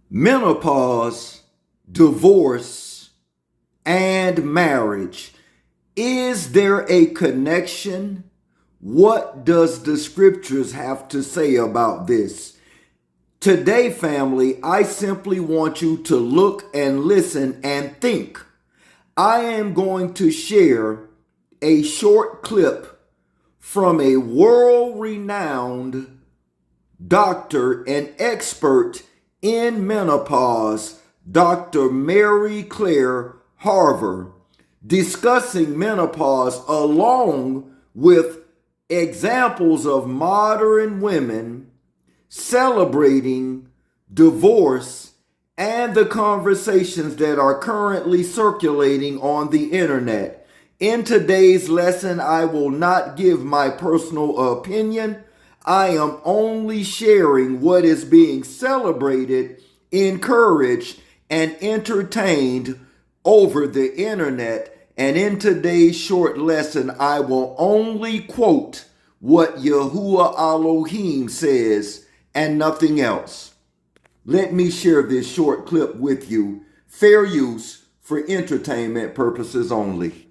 Menopause, divorce, and marriage. Is there a connection? What does the scriptures have to say about this? Today, family, I simply want you to look and listen and think. I am going to share a short clip from a world-renowned doctor and expert in menopause, Dr. Mary Claire Harver, discussing menopause along with examples of modern women celebrating divorce and the conversations that are currently circulating on the internet. In today's lesson, I will not give my personal opinion. I am only sharing what is being celebrated, encouraged, and entertained over the internet. And in today's short lesson, I will only quote what YAHUWAH Elohim says and nothing else. Let me share this short clip with you. Fair use for entertainment purposes only.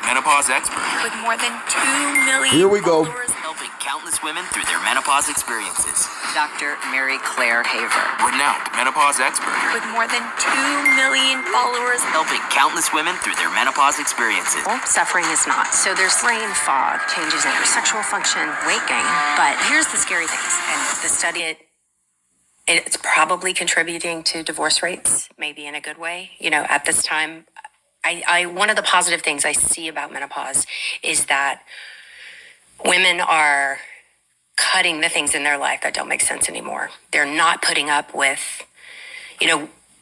Menopause expert with more than 2 million Here we go. followers, helping countless women through their menopause experiences. Dr. Mary Claire Haver, renowned menopause expert with more than 2 million followers, helping countless women through their menopause experiences. Suffering is not. So there's brain fog, changes in your sexual function, weight gain. But here's the scary things. And the study, it's probably contributing to divorce rates, maybe in a good way. You know, at this time, one of the positive things I see about menopause is that women are cutting the things in their life that don't make sense anymore. They're not putting up with,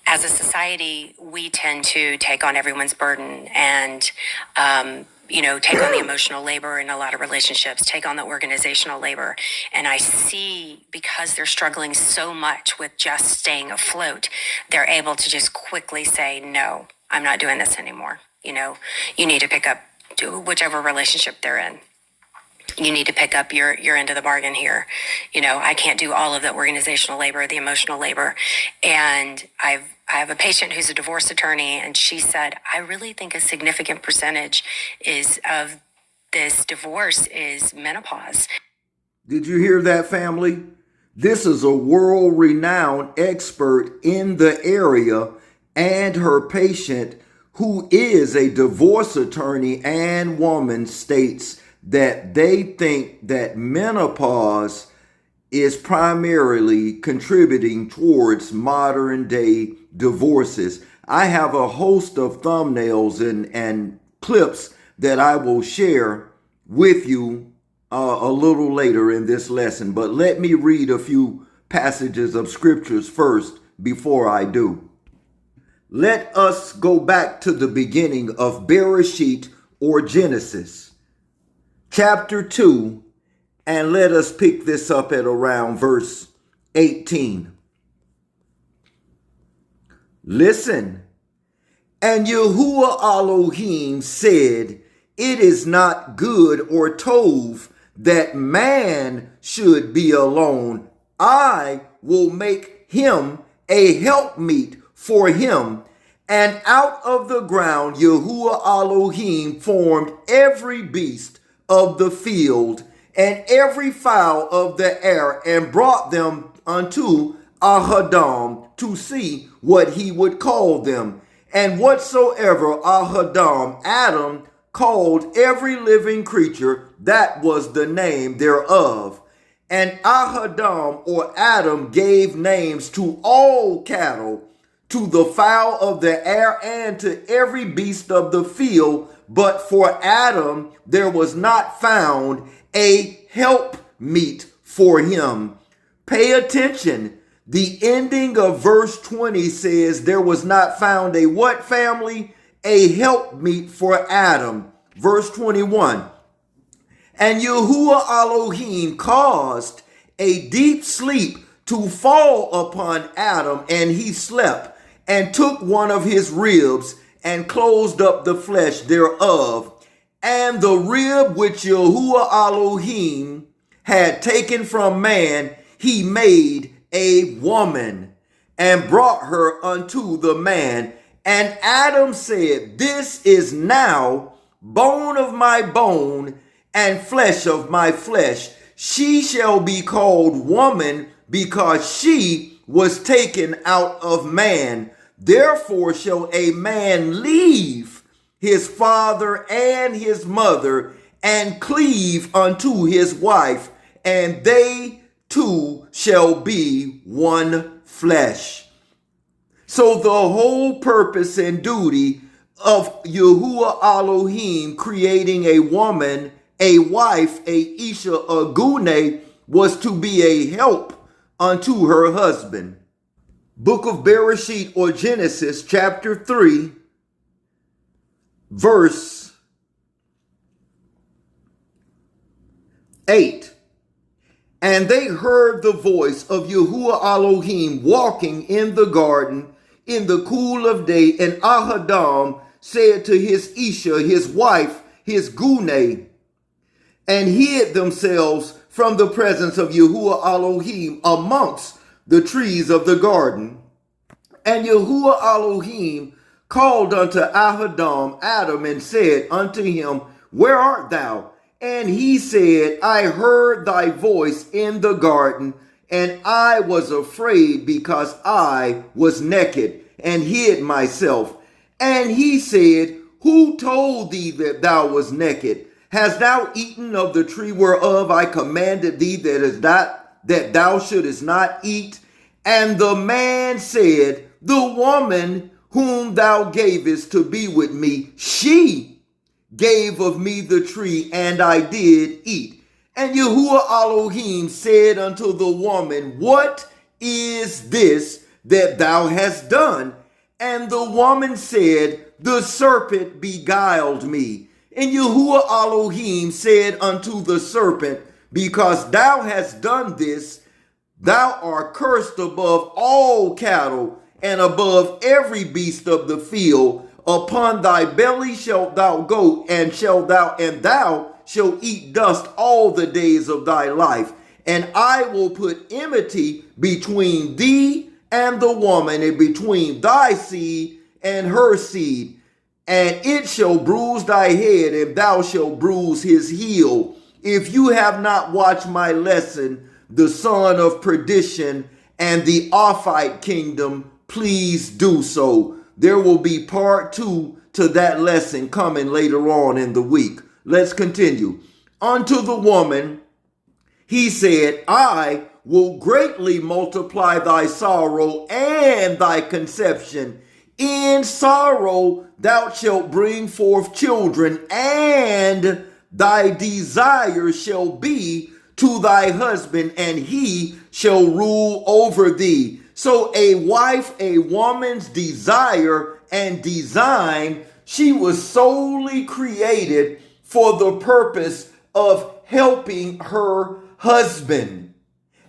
as a society, we tend to take on everyone's burden and, take on the emotional labor in a lot of relationships, take on the organizational labor. And I see, because they're struggling so much with just staying afloat, they're able to just quickly say, no, I'm not doing this anymore. You need to pick up whichever relationship they're in. You need to pick up your end of the bargain here. I can't do all of the organizational labor, the emotional labor. And I have a patient who's a divorce attorney, and she said, I really think a significant percentage of this divorce is menopause. Did you hear that, family? This is a world-renowned expert in the area, and her patient, who is a divorce attorney and woman, states that they think that menopause is primarily contributing towards modern day divorces. I have a host of thumbnails and clips that I will share with you a little later in this lesson. But let me read a few passages of scriptures first before I do. Let us go back to the beginning of Bereshit, or Genesis, chapter 2, and let us pick this up at around verse 18. Listen. And YAHUWAH Elohim said, it is not good or tov that man should be alone. I will make him a helpmeet for him. And out of the ground YAHUWAH Elohim formed every beast of the field and every fowl of the air, and brought them unto Adam to see what he would call them. And whatsoever Adam called every living creature, that was the name thereof. And Adam, or Adam, gave names to all cattle, to the fowl of the air, and to every beast of the field. But for Adam there was not found a helpmeet for him. Pay attention. The ending of verse 20 says there was not found a what, family? A helpmeet for Adam. Verse 21. And YAHUWAH Elohim caused a deep sleep to fall upon Adam, and he slept, and took one of his ribs, and closed up the flesh thereof. And the rib which YAHUWAH Elohim had taken from man, he made a woman and brought her unto the man. And Adam said, this is now bone of my bone and flesh of my flesh. She shall be called woman, because she was taken out of man. Therefore shall a man leave his father and his mother, and cleave unto his wife, and they two shall be one flesh. So the whole purpose and duty of Yahuwah Elohim creating a woman, a wife, a Isha, a Gune, was to be a help unto her husband. Book of Bereshit, or Genesis, chapter 3, verse 8. And they heard the voice of Yahuwah Elohim walking in the garden in the cool of day, and Ahadam said to his Isha, his wife, his Gune, and hid themselves from the presence of Yahuwah Elohim amongst the trees of the garden. And Yahuwah Elohim called unto Ahadam Adam, and said unto him, where art thou? And he said, I heard thy voice in the garden, and I was afraid, because I was naked, and hid myself. And he said, who told thee that thou was naked? Hast thou eaten of the tree whereof I commanded thee that thou shouldest not eat? And the man said, the woman whom thou gavest to be with me, she gave of me the tree, and I did eat. And Yahuwah Elohim said unto the woman, what is this that thou hast done? And the woman said, the serpent beguiled me. And Yahuwah Elohim said unto the serpent, because thou hast done this, thou art cursed above all cattle, and above every beast of the field. Upon thy belly shalt thou go, and thou shalt eat dust all the days of thy life. And I will put enmity between thee and the woman, and between thy seed and her seed. And it shall bruise thy head, and thou shalt bruise his heel. If you have not watched my lesson, the son of perdition and the Ophite kingdom, please do so. There will be part 2 to that lesson coming later on in the week. Let's continue. Unto the woman, he said, I will greatly multiply thy sorrow and thy conception. In sorrow thou shalt bring forth children, and thy desire shall be to thy husband, and he shall rule over thee. So a wife, a woman's desire and design, she was solely created for the purpose of helping her husband.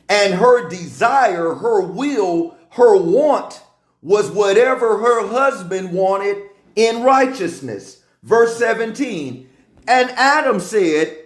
And her desire, her will, her want was whatever her husband wanted in righteousness. Verse 17, and Adam said,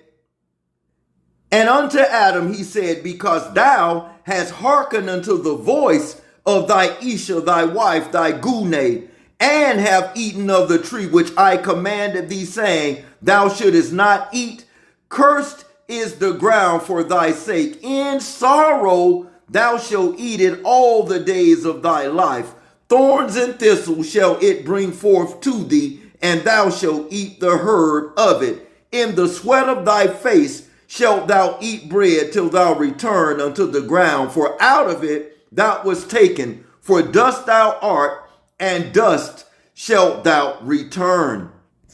and unto Adam he said, because thou hast hearkened unto the voice of thy Isha, thy wife, thy Gune, and have eaten of the tree which I commanded thee, saying, thou shouldest not eat, cursed is the ground for thy sake. In sorrow thou shalt eat it all the days of thy life. Thorns and thistles shall it bring forth to thee, and thou shalt eat the herb of it. In the sweat of thy face shalt thou eat bread till thou return unto the ground, for out of it thou wast taken, for dust thou art, and dust shalt thou return.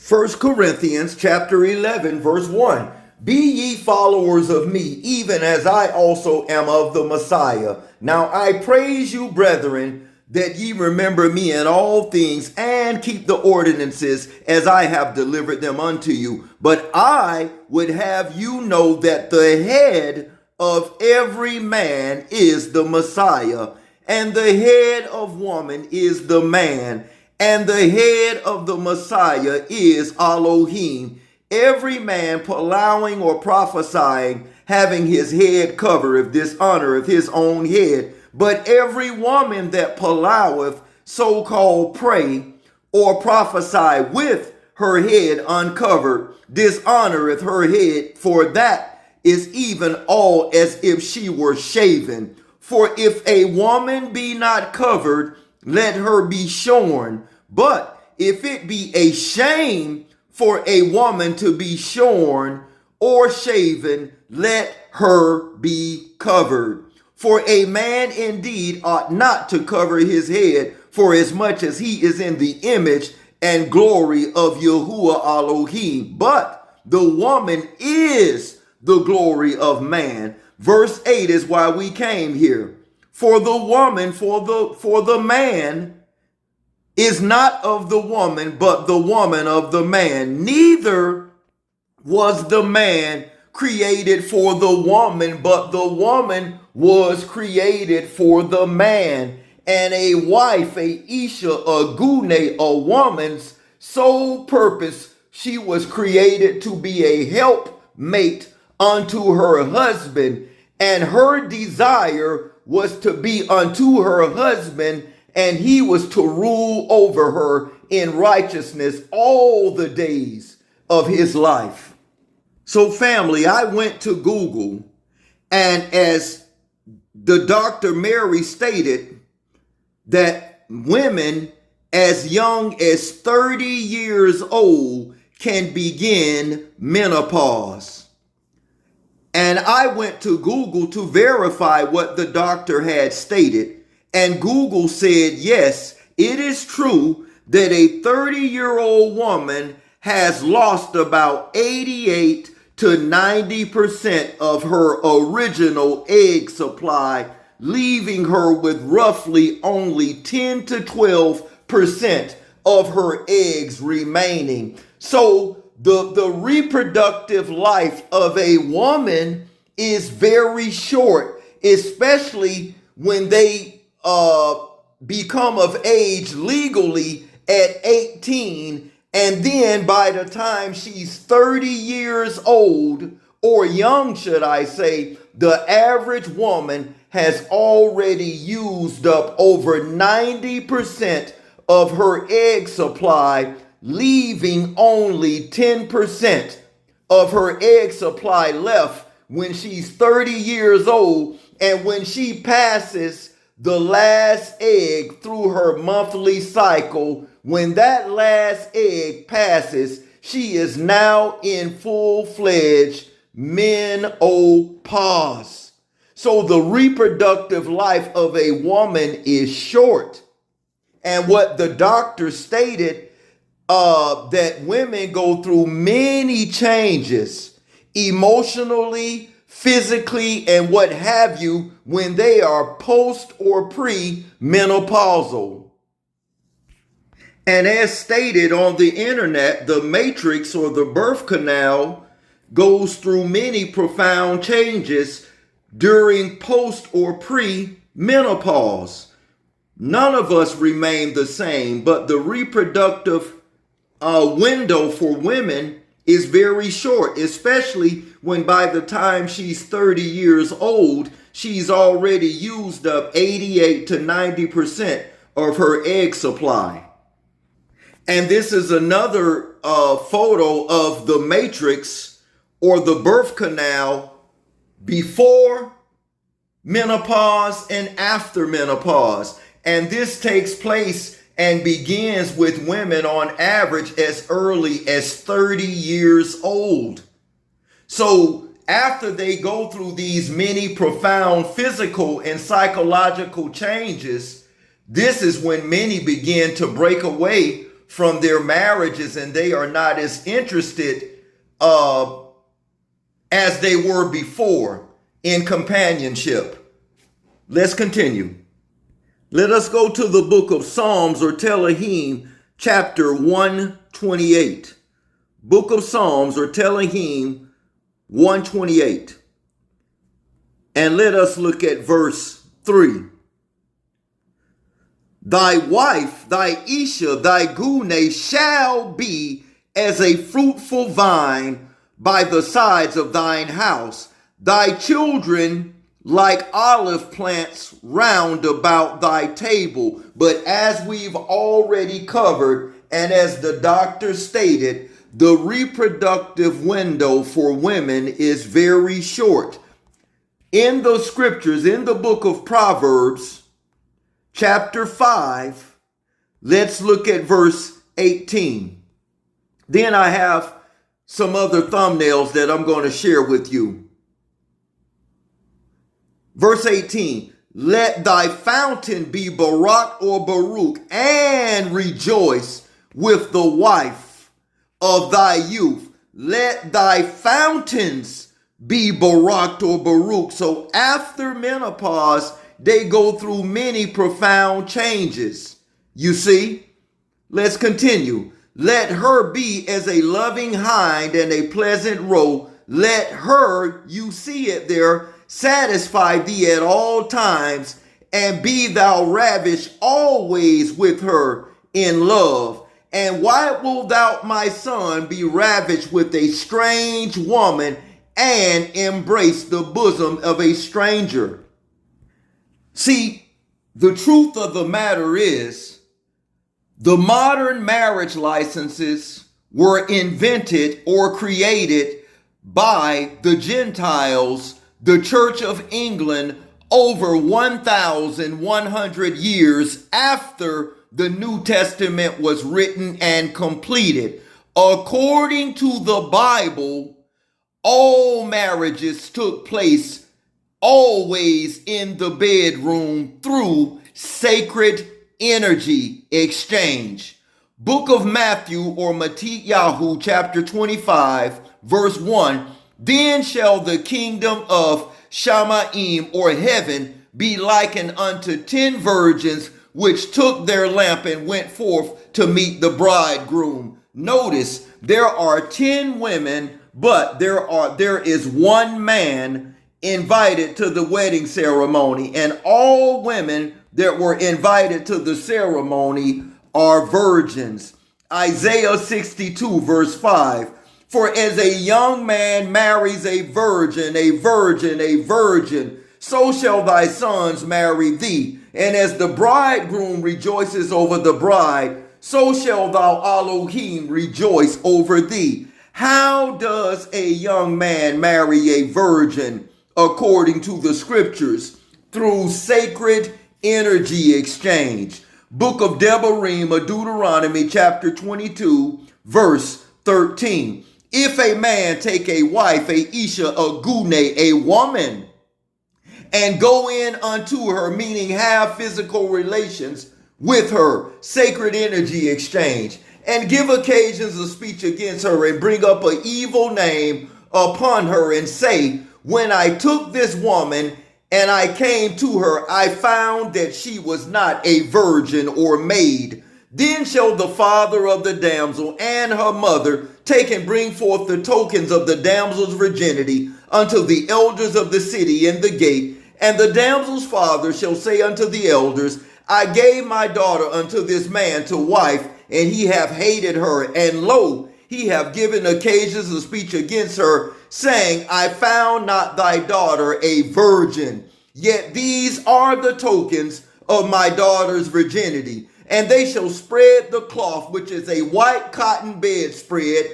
1 Corinthians chapter 11, verse 1. Be ye followers of me, even as I also am of the Messiah. Now I praise you, brethren, that ye remember me in all things, and keep the ordinances as I have delivered them unto you. But I would have you know that the head of every man is the Messiah, and the head of woman is the man, and the head of the Messiah is Elohim. Every man plowing or prophesying having his head covereth, dishonoreth his own head. But every woman that ploweth, so-called pray, or prophesy with her head uncovered, dishonoreth her head, for that is even all as if she were shaven. For if a woman be not covered, let her be shorn. But if it be a shame for a woman to be shorn or shaven, let her be covered. For a man indeed ought not to cover his head, for as much as he is in the image and glory of YAHUWAH Elohim. But the woman is the glory of man. Verse 8 is why we came here. For the woman, for the man is not of the woman, but the woman of the man. Neither was the man created for the woman, but the woman was created for the man. And a wife, a Isha, a Gune, a woman's sole purpose, she was created to be a helpmate unto her husband, and her desire was to be unto her husband, and he was to rule over her in righteousness all the days of his life. So family, I went to Google, and as the Dr. Mary stated, that women as young as 30 years old can begin menopause. And I went to Google to verify what the doctor had stated. And Google said, yes, it is true that a 30-year-old woman has lost about 88 to 90% of her original egg supply, leaving her with roughly only 10 to 12% of her eggs remaining. So the reproductive life of a woman is very short, especially when they become of age legally at 18. And then by the time she's 30 years old, or young, should I say, the average woman has already used up over 90% of her egg supply, leaving only 10% of her egg supply left when she's 30 years old. And when she passes the last egg through her monthly cycle, when that last egg passes, she is now in full-fledged menopause. So the reproductive life of a woman is short. And what the doctor stated, that women go through many changes emotionally, physically, and what have you when they are post or pre-menopausal. And as stated on the internet, the matrix or the birth canal goes through many profound changes during post or pre-menopause. None of us remain the same, but the reproductive window for women is very short, especially when by the time she's 30 years old, she's already used up 88 to 90% of her egg supply. And this is another photo of the matrix or the birth canal before menopause and after menopause. And this takes place and begins with women on average as early as 30 years old. So after they go through these many profound physical and psychological changes, this is when many begin to break away from their marriages, and they are not as interested as they were before in companionship. Let's continue. Let us go to the book of Psalms or Telahim, chapter 128. Book of Psalms or Telahim 128. And let us look at verse 3. Thy wife, thy Isha, thy Gune shall be as a fruitful vine by the sides of thine house. thy children like olive plants round about thy table. But as we've already covered, and as the doctor stated, the reproductive window for women is very short. In the scriptures, in the book of Proverbs, chapter 5, let's look at verse 18. Then I have some other thumbnails that I'm going to share with you. Verse 18, let thy fountain be Barak or Baruch, and rejoice with the wife of thy youth. Let thy fountains be Barak or Baruch. So after menopause, they go through many profound changes. You see? Let's continue. Let her be as a loving hind and a pleasant roe. Let her, you see it there, satisfy thee at all times, and be thou ravished always with her in love. And why wilt thou, my son, be ravished with a strange woman and embrace the bosom of a stranger? See, the truth of the matter is, the modern marriage licenses were invented or created by the Gentiles, the Church of England, over 1,100 years after the New Testament was written and completed. According to the Bible, all marriages took place always in the bedroom through sacred energy exchange. Book of Matthew or Yahu, chapter 25, verse 1. Then shall the kingdom of Shamaim or heaven be likened unto 10 virgins which took their lamp and went forth to meet the bridegroom. Notice there are 10 women, but there is one man invited to the wedding ceremony, and all women that were invited to the ceremony are virgins. Isaiah 62 verse 5. For as a young man marries a virgin, so shall thy sons marry thee. And as the bridegroom rejoices over the bride, so shall thou Elohim rejoice over thee. How does a young man marry a virgin according to the scriptures? Through sacred energy exchange. Book of Devarim or Deuteronomy chapter 22 verse 13. If a man take a wife, a Isha, a Gune, a woman, and go in unto her, meaning have physical relations with her, sacred energy exchange, and give occasions of speech against her, and bring up an evil name upon her, and say, when I took this woman and I came to her, I found that she was not a virgin or maid. Then shall the father of the damsel and her mother take and bring forth the tokens of the damsel's virginity unto the elders of the city in the gate. And the damsel's father shall say unto the elders, I gave my daughter unto this man to wife, and he hath hated her. And lo, he hath given occasions of speech against her, saying, I found not thy daughter a virgin. Yet these are the tokens of my daughter's virginity. And they shall spread the cloth, which is a white cotton bedspread,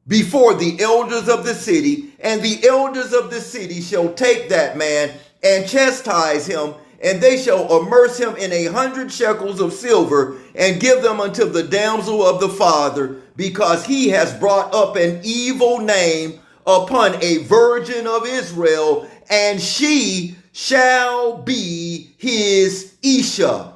before the elders of the city. And the elders of the city shall take that man and chastise him, and they shall immerse him in 100 shekels of silver, and give them unto the damsel of the father, because he has brought up an evil name upon a virgin of Israel, and she shall be his Isha,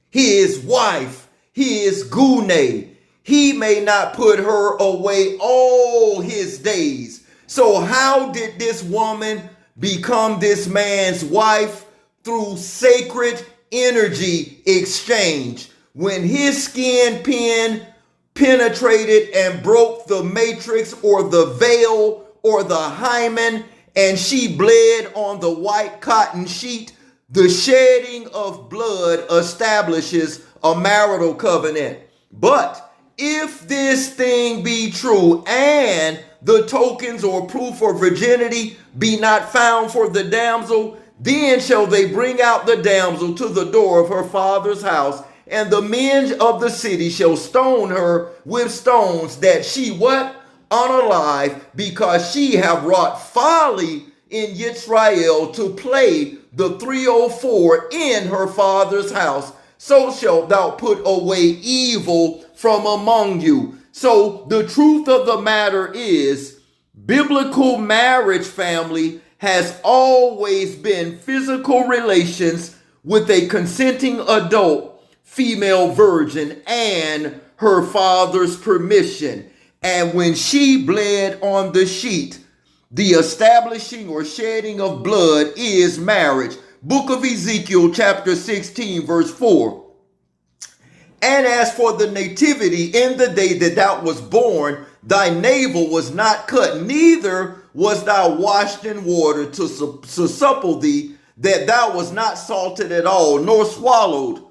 his wife, his Gune. He may not put her away all his days. So how did this woman become this man's wife? Through sacred energy exchange. When his skin pin penetrated and broke the matrix or the veil or the hymen, and she bled on the white cotton sheet, the shedding of blood establishes a marital covenant. But if this thing be true, and the tokens or proof of virginity be not found for the damsel, then shall they bring out the damsel to the door of her father's house, and the men of the city shall stone her with stones, that she what? Unalive, because she have wrought folly in Yisrael to play the 304 in her father's house. So shalt thou put away evil from among you. So the truth of the matter is, biblical marriage, family, has always been physical relations with a consenting adult female virgin and her father's permission. And when she bled on the sheet, the establishing or shedding of blood is marriage. Book of Ezekiel chapter 16 verse 4. And as for the nativity, in the day that thou was born, thy navel was not cut, neither was thou washed in water to supple thee, that thou was not salted at all, nor swallowed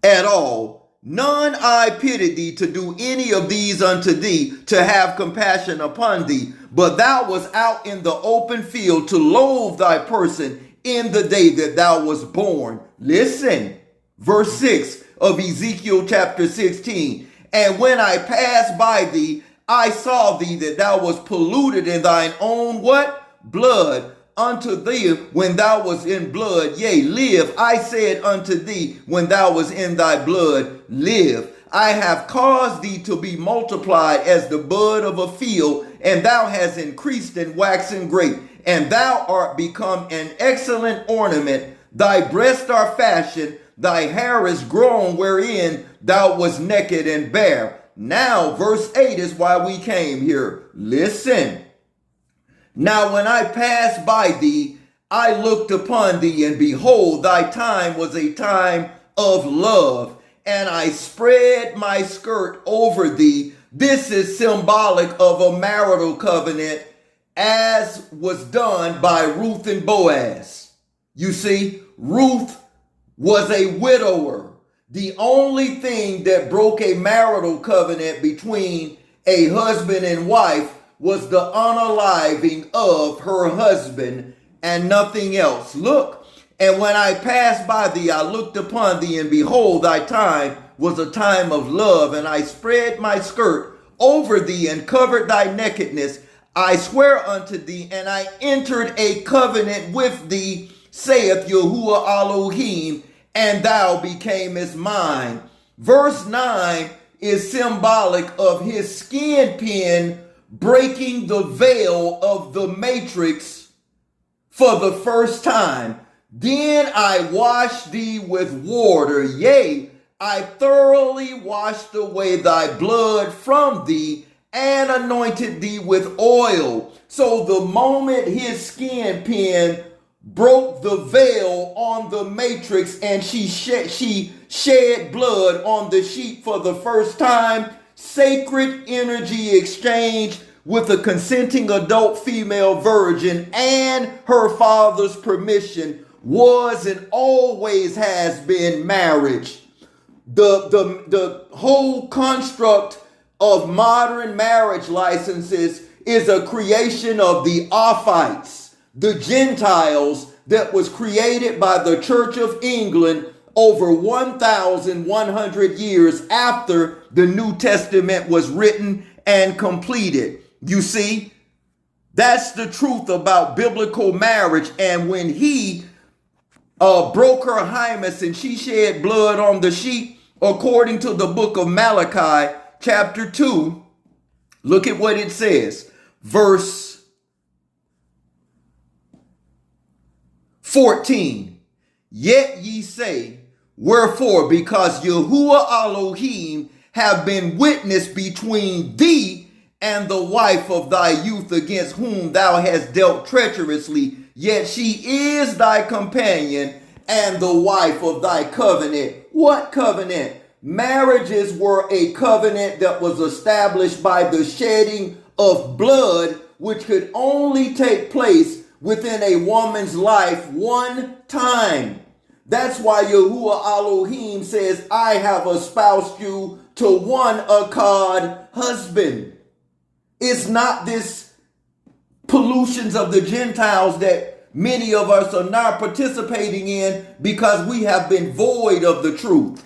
at all. None I pity thee to do any of these unto thee, to have compassion upon thee. But thou was out in the open field to loathe thy person in the day that thou was born. Listen, verse 6 of Ezekiel chapter 16. And when I passed by thee, I saw thee that thou was polluted in thine own what? Blood. Unto thee when thou was in blood, yea, live. I said unto thee when thou was in thy blood, live. I have caused thee to be multiplied as the bud of a field, and thou hast increased and waxen great, and thou art become an excellent ornament. Thy breasts are fashioned, thy hair is grown wherein thou was naked and bare. Now, verse 8 is why we came here. Listen. Now when I passed by thee, I looked upon thee, and behold, thy time was a time of love, and I spread my skirt over thee. This is symbolic of a marital covenant, as was done by Ruth and Boaz. You see, Ruth was a widower. The only thing that broke a marital covenant between a husband and wife was the unaliving of her husband and nothing else. Look, and when I passed by thee, I looked upon thee, and behold, thy time was a time of love, and I spread my skirt over thee and covered thy nakedness. I swear unto thee, and I entered a covenant with thee, saith YAHUWAH Elohim, and thou becamest mine. Verse 9 is symbolic of his skin pin breaking the veil of the matrix for the first time. Then I washed thee with water, yea, I thoroughly washed away thy blood from thee, and anointed thee with oil. So the moment his skin pin broke the veil on the matrix, and she shed blood on the sheet for the first time, sacred energy exchange with a consenting adult female virgin and her father's permission was and always has been marriage. The whole construct of modern marriage licenses is a creation of the Ophites, the Gentiles, that was created by the Church of England over 1,100 years after the New Testament was written and completed. You see, that's the truth about biblical marriage. And when he broke her hymen and she shed blood on the sheet, according to the book of Malachi, chapter 2, look at what it says. Verse 14. Yet ye say, wherefore? Because YAHUWAH Elohim have been witness between thee and the wife of thy youth, against whom thou hast dealt treacherously. Yet she is thy companion and the wife of thy covenant. What covenant? Marriages were a covenant that was established by the shedding of blood, which could only take place within a woman's life one time. That's why YAHUWAH Elohim says, I have espoused you to one Akkad husband. It's not this pollutions of the Gentiles that many of us are not participating in because we have been void of the truth.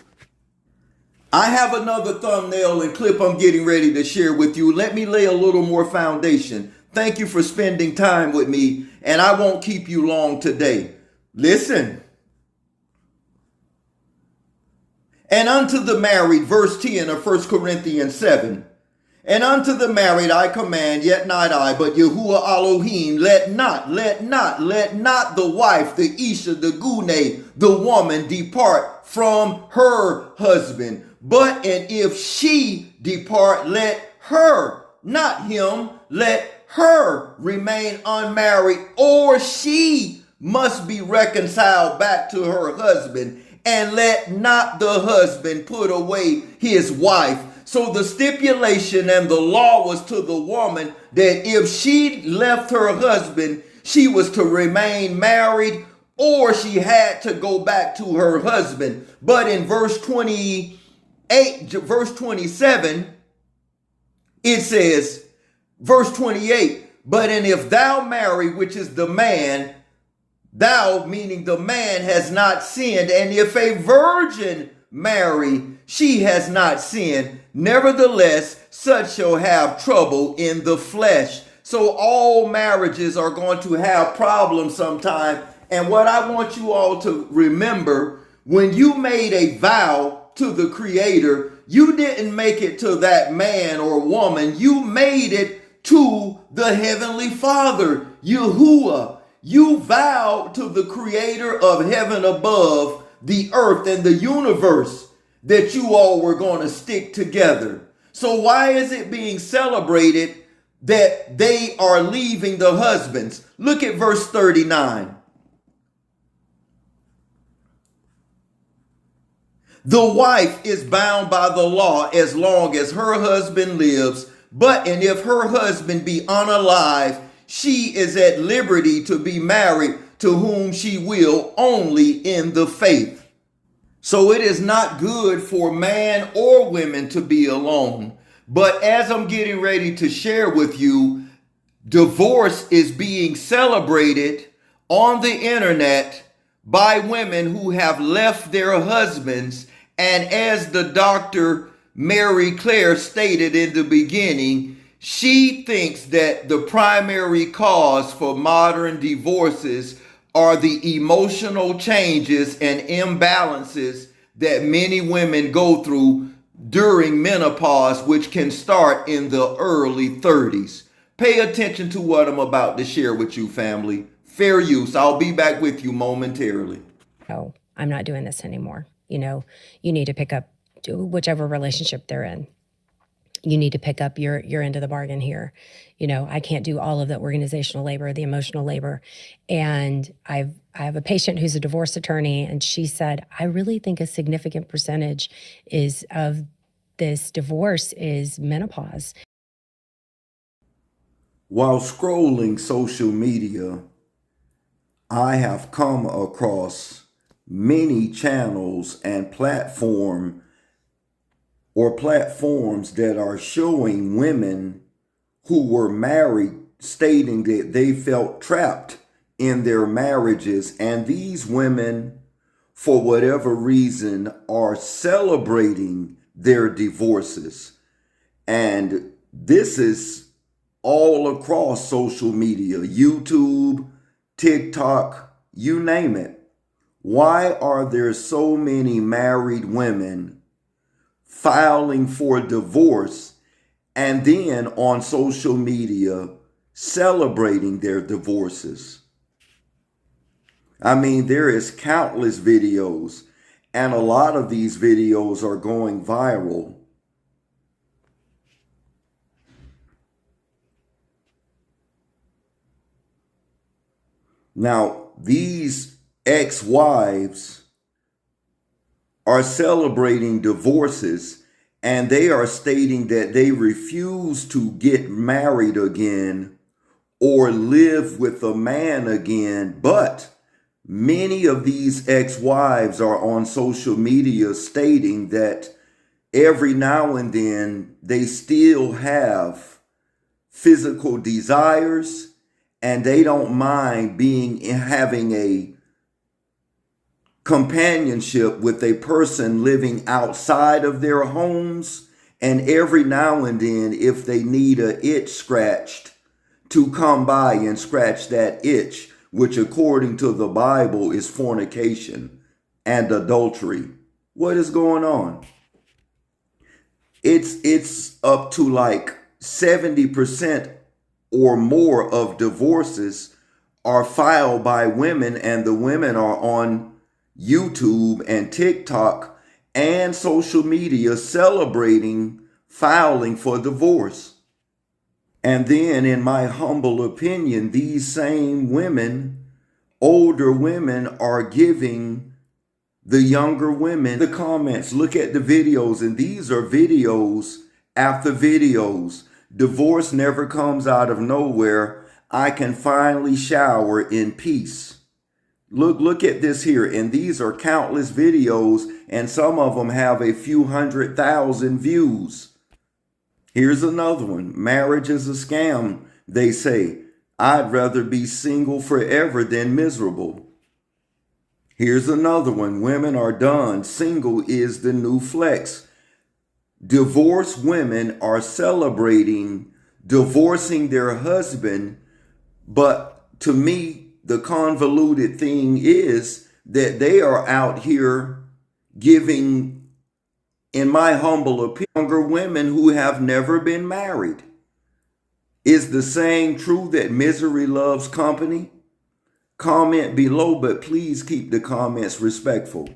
I have another thumbnail and clip I'm getting ready to share with you. Let me lay a little more foundation. Thank you for spending time with me, and I won't keep you long today. Listen. And unto the married, verse 10 of 1 Corinthians 7. And unto the married I command, yet not I, but YAHUWAH Elohim, let not the wife, the Isha, the Gune, the woman depart from her husband. But and if she depart, let her, not him, let her remain unmarried, or she must be reconciled back to her husband. And let not the husband put away his wife. So the stipulation and the law was to the woman that if she left her husband, she was to remain married or she had to go back to her husband. But in verse 27, it says, verse 28, but and if thou marry, which is the man, thou, meaning the man, has not sinned, and if a virgin marry, she has not sinned. Nevertheless, such shall have trouble in the flesh. So all marriages are going to have problems sometime. And what I want you all to remember, when you made a vow to the Creator, you didn't make it to that man or woman. You made it to the Heavenly Father, Yahuwah. You vowed to the Creator of heaven above, the earth and the universe, that you all were going to stick together. So why is it being celebrated that they are leaving the husbands? Look at verse 39. The wife is bound by the law as long as her husband lives, but and if her husband be unalive, she is at liberty to be married to whom she will, only in the faith. So it is not good for man or women to be alone. But as I'm getting ready to share with you, divorce is being celebrated on the internet by women who have left their husbands. And as the Dr. Mary Claire stated in the beginning, she thinks that the primary cause for modern divorces are the emotional changes and imbalances that many women go through during menopause, which can start in the early 30s. Pay attention to what I'm about to share with you, family. Fair use. I'll be back with you momentarily. No, I'm not doing this anymore. You need to pick up whichever relationship they're in. You need to pick up your end of the bargain here. I can't do all of the organizational labor, the emotional labor. And I have a patient who's a divorce attorney, and she said, I really think a significant percentage of this divorce is menopause. While scrolling social media, I have come across many channels and platforms that are showing women who were married stating that they felt trapped in their marriages, and these women, for whatever reason, are celebrating their divorces. And this is all across social media, YouTube, TikTok, you name it. Why are there so many married women filing for divorce and then on social media celebrating their divorces? I mean, there is countless videos, and a lot of these videos are going viral. Now, these ex-wives are celebrating divorces, and they are stating that they refuse to get married again or live with a man again. But many of these ex-wives are on social media stating that every now and then they still have physical desires, and they don't mind having a companionship with a person living outside of their homes, and every now and then, if they need a itch scratched, to come by and scratch that itch, which according to the Bible is fornication and adultery. What is going on? It's up to like 70% or more of divorces are filed by women, and the women are on YouTube and TikTok and social media celebrating filing for divorce. And then, in my humble opinion, these same women, older women, are giving the younger women the comments. Look at the videos, and these are videos after videos. Divorce never comes out of nowhere. I can finally shower in peace. Look at this here, and these are countless videos, and some of them have a few 100,000 views. Here's another one. Marriage is a scam, they say. I'd rather be single forever than miserable. Here's another one. Women are done. Single is the new flex. Divorced women are celebrating divorcing their husband, but to me, the convoluted thing is that they are out here giving, in my humble opinion, younger women who have never been married. Is the saying true that misery loves company? Comment below, but please keep the comments respectful.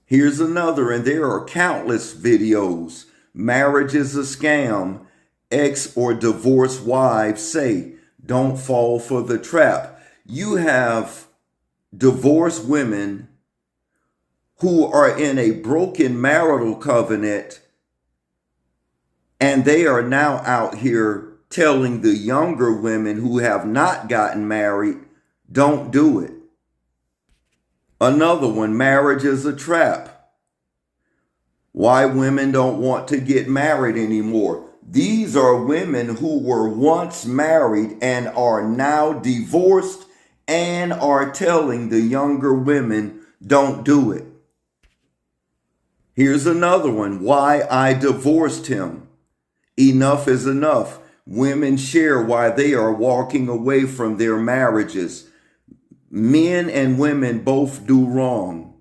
Here's another, and there are countless videos. Marriage is a scam. Ex or divorced wives say, don't fall for the trap. You have divorced women who are in a broken marital covenant, and they are now out here telling the younger women who have not gotten married, don't do it. Another one, marriage is a trap. Why women don't want to get married anymore. These are women who were once married and are now divorced and are telling the younger women, don't do it. Here's another one, why I divorced him. Enough is enough. Women share why they are walking away from their marriages. Men and women both do wrong.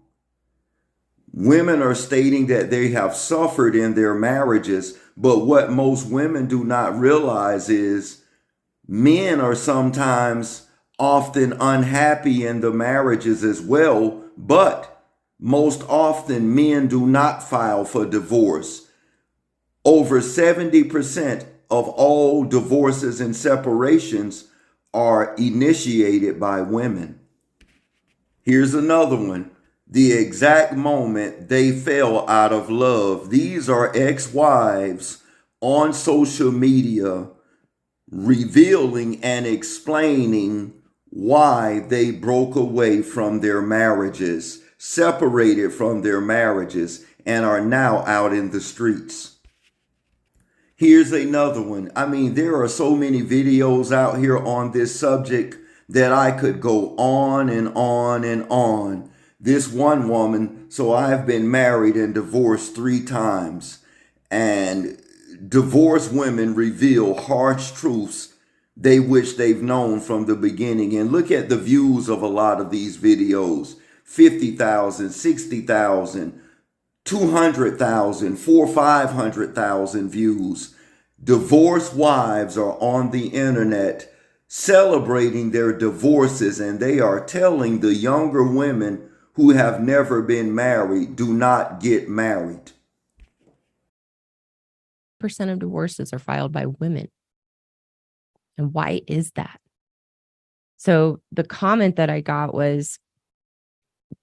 Women are stating that they have suffered in their marriages, but what most women do not realize is men are sometimes often unhappy in the marriages as well, but most often men do not file for divorce. Over 70% of all divorces and separations are initiated by women. Here's another one. The exact moment they fell out of love. These are ex-wives on social media revealing and explaining why they broke away from their marriages, separated from their marriages, and are now out in the streets. Here's another one. I mean, there are so many videos out here on this subject that I could go on and on and on. This one woman, so I've been married and divorced 3 times, and divorced women reveal harsh truths they wish they've known from the beginning. And look at the views of a lot of these videos. 50,000, 60,000, 200,000, 500,000 views. Divorced wives are on the internet celebrating their divorces, and they are telling the younger women who have never been married, do not get married. Percent of divorces are filed by women. And why is that? So the comment that I got was,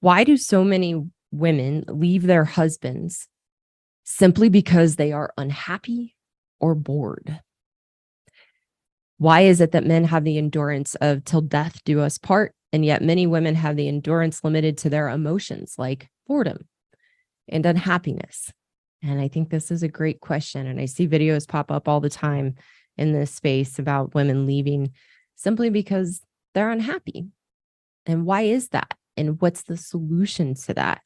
why do so many women leave their husbands simply because they are unhappy or bored? Why is it that men have the endurance of till death do us part, and yet many women have the endurance limited to their emotions like boredom and unhappiness? And I think this is a great question. And I see videos pop up all the time in this space about women leaving simply because they're unhappy. And why is that? And what's the solution to that?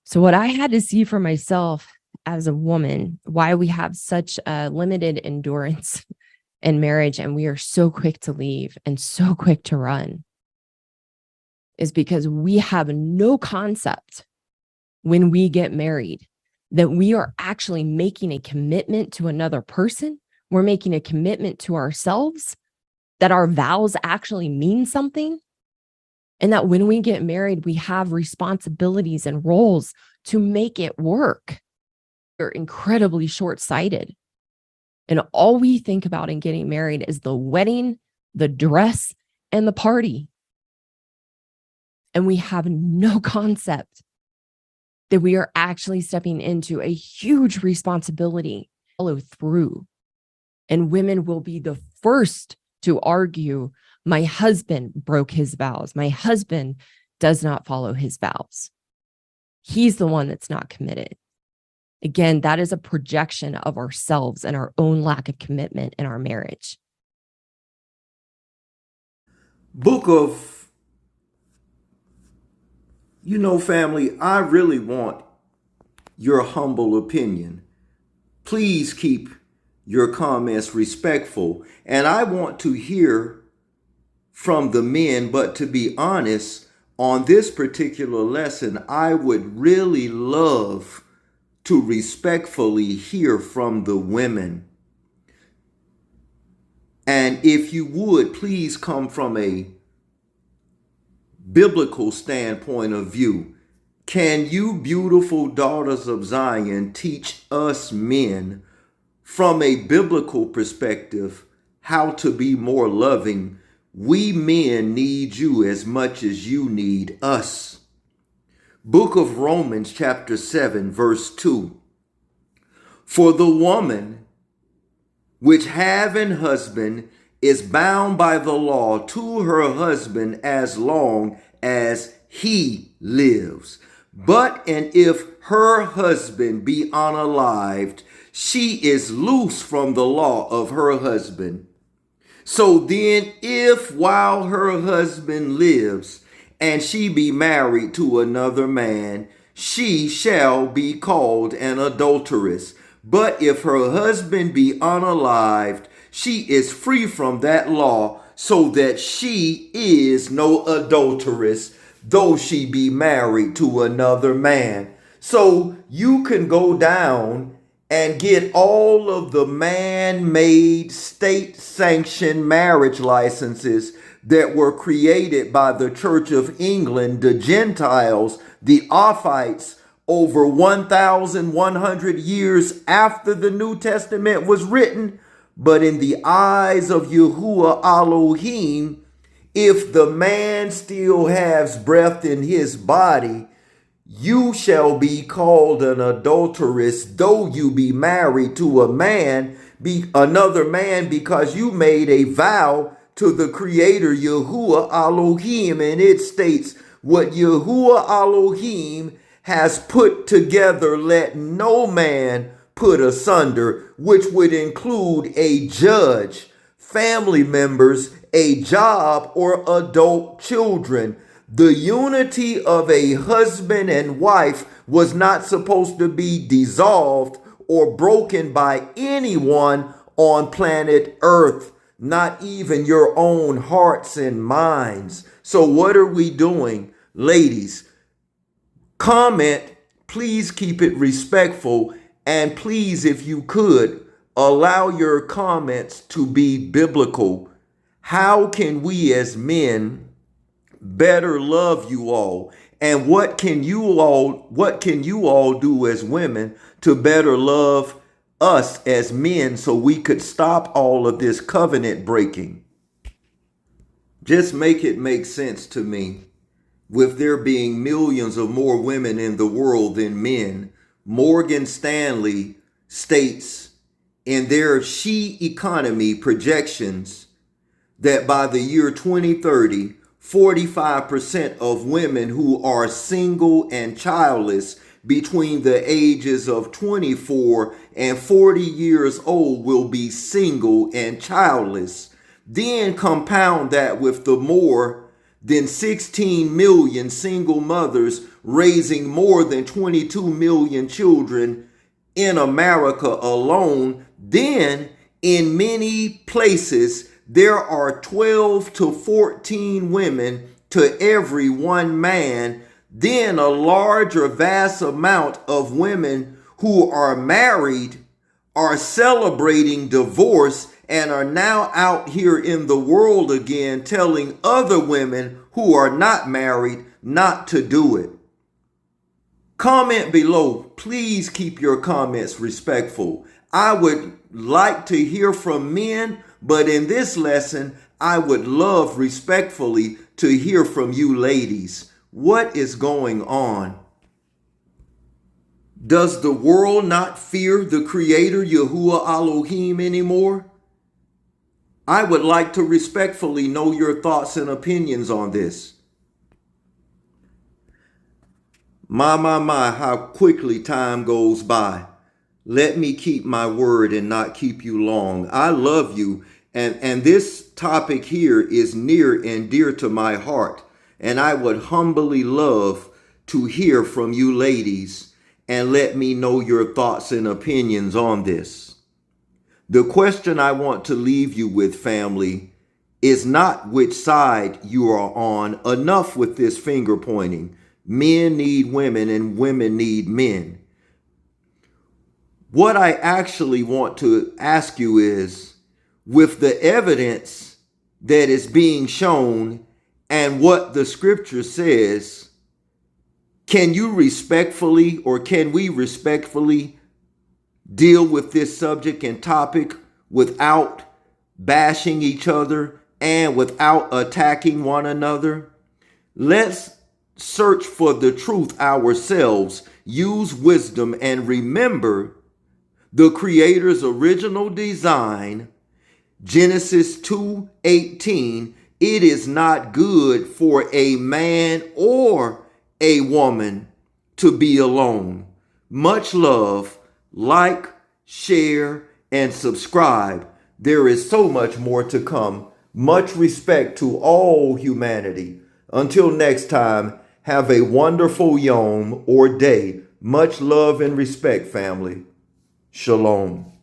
So what I had to see for myself as a woman, why we have such a limited endurance in marriage and we are so quick to leave and so quick to run, is because we have no concept when we get married that we are actually making a commitment to another person. We're making a commitment to ourselves, that our vows actually mean something. And that when we get married, we have responsibilities and roles to make it work. We're incredibly short-sighted. And all we think about in getting married is the wedding, the dress, and the party. And we have no concept that we are actually stepping into a huge responsibility to follow through. And women will be the first to argue, my husband broke his vows. My husband does not follow his vows. He's the one that's not committed. Again, that is a projection of ourselves and our own lack of commitment in our marriage. Family, I really want your humble opinion. Please keep your comments respectful. And I want to hear from the men, but to be honest, on this particular lesson, I would really love to respectfully hear from the women. And if you would, please come from a biblical standpoint of view. Can you, beautiful daughters of Zion, teach us men from a biblical perspective how to be more loving? We men need you as much as you need us. Book of Romans chapter 7 verse 2. For the woman which have an husband is bound by the law to her husband as long as he lives. And if her husband be unalived, she is loose from the law of her husband. So then, if while her husband lives, and she be married to another man, she shall be called an adulteress. But if her husband be unalived, she is free from that law, so that she is no adulteress, though she be married to another man. So you can go down and get all of the man-made, state-sanctioned marriage licenses that were created by the Church of England, the Gentiles, the Ophites, over 1,100 years after the New Testament was written. But in the eyes of YAHUWAH Elohim, if the man still has breath in his body, you shall be called an adulteress, though you be married to another man, because you made a vow to the Creator YAHUWAH Elohim. And it states, what YAHUWAH Elohim has put together, let no man put asunder, which would include a judge, family members, a job, or adult children. The unity of a husband and wife was not supposed to be dissolved or broken by anyone on planet Earth, not even your own hearts and minds. So what are we doing? Ladies, comment, please keep it respectful, and please, if you could, allow your comments to be biblical. How can we as men better love you all? And what can you all do as women to better love us as men, so we could stop all of this covenant breaking? Just make it make sense to me. With there being millions of more women in the world than men, Morgan Stanley states in their She Economy projections that by the year 2030, 45% of women who are single and childless between the ages of 24 and 40 years old will be single and childless. Then compound that with the more than 16 million single mothers raising more than 22 million children in America alone. Then in many places, there are 12 to 14 women to every one man. Then a large or vast amount of women who are married are celebrating divorce and are now out here in the world again telling other women who are not married not to do it. Comment below. Please keep your comments respectful. I would like to hear from men, but in this lesson, I would love respectfully to hear from you ladies. What is going on? Does the world not fear the Creator Yahuwah Elohim anymore? I would like to respectfully know your thoughts and opinions on this. My, how quickly time goes by. Let me keep my word and not keep you long. I love you, and this topic here is near and dear to my heart, and I would humbly love to hear from you ladies and let me know your thoughts and opinions on this. The question I want to leave you with, family, is not which side you are on. Enough with this finger pointing. Men need women and women need men. What I actually want to ask you is, with the evidence that is being shown and what the scripture says, can you respectfully, or can we respectfully deal with this subject and topic without bashing each other and without attacking one another? Let's search for the truth ourselves, use wisdom, and remember the Creator's original design. Genesis 2:18, it is not good for a man or a woman to be alone. Much love. Like, share, and subscribe. There is so much more to come. Much respect to all humanity. Until next time, have a wonderful yom or day. Much love and respect, family. Shalom.